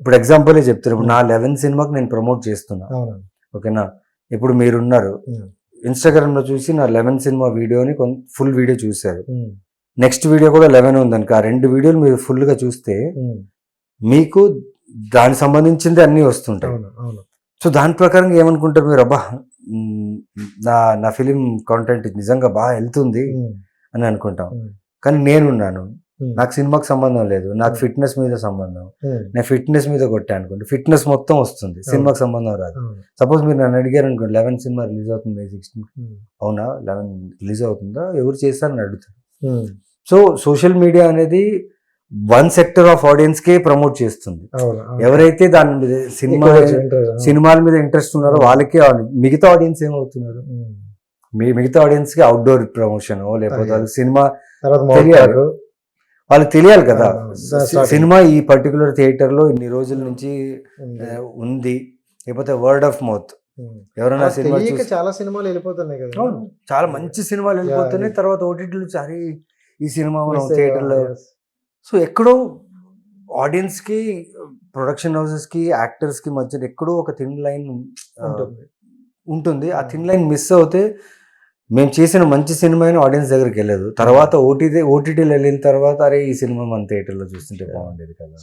ఇప్పుడు ఎగ్జాంపులే చెప్తాను. ఇప్పుడు నా 11 సినిమాకి నేను ప్రమోట్ చేస్తున్నా. ఓకేనా? ఇప్పుడు మీరున్నారు. ఇన్‌స్టాగ్రామ్‌లో చూసి నా 11 సినిమా వీడియోని ఫుల్ వీడియో చూసారు. నెక్స్ట్ వీడియో కూడా 11 ఉందనుకో. ఆ 2 వీడియోలు మీరు ఫుల్‌గా చూస్తే మీకు దానికి సంబంధించింది అన్నీ వస్తుంటాయి. సో దాని ప్రకారంగా ఏమనుకుంటారు మీరు, అబ్బా నా ఫిలిం కాంటెంట్ నిజంగా బాగా వెళ్తుంది అని అనుకుంటాం. కానీ నేనున్నాను, నాకు సినిమాకి సంబంధం లేదు, నాకు ఫిట్నెస్ మీద సంబంధం. నేను ఫిట్నెస్ మీద కొట్టా అనుకోండి, ఫిట్నెస్ మొత్తం వస్తుంది, సినిమాకి సంబంధం రాదు. సపోజ్ మీరు నన్ను అడిగారు అనుకోండి, 11 సినిమా రిలీజ్ అవుతుంది May 16, అవునా 11 రిలీజ్ అవుతుందా, ఎవరు చేస్తారని అడుగుతారు. సో సోషల్ మీడియా అనేది one sector of audience K promote చేస్తుంది. ఎవరైతే దాని మీద సినిమాల మీద ఇంట్రెస్ట్ ఉన్నారో వాళ్ళకే. మిగతా ఆడియన్స్ ఏమవుతున్నారు, మిగతా ఆడియన్స్ కి అవుట్డోర్ ప్రమోషన్ లేకపోతే వాళ్ళు సినిమా వాళ్ళకి తెలియాలి కదా, సినిమా ఈ పర్టికులర్ థియేటర్ లో ఇన్ని రోజుల నుంచి ఉంది, లేకపోతే వర్డ్ ఆఫ్ మౌత్. ఎవరైనా సినిమా చాలా సినిమాలు వెళ్ళిపోతున్నాయి కదా, చాలా మంచి సినిమాలు వెళ్ళిపోతున్నాయి. తర్వాత ఓటీటీలు సరే ఈ సినిమా మనం థియేటర్లో. సో ఎక్కడో ఆడియన్స్కి, ప్రొడక్షన్ హౌసెస్కి, యాక్టర్స్కి మధ్య ఎక్కడో ఒక థిన్ లైన్ ఉంటుంది. ఆ థిన్ లైన్ మిస్ అవుతే మేము చేసిన మంచి సినిమా అయినా ఆడియన్స్ దగ్గరికి వెళ్ళదు. తర్వాత ఓటీటీలో వెళ్ళిన తర్వాత అరే ఈ సినిమా మన థియేటర్లో చూస్తుంటే బాగుండేది కదా.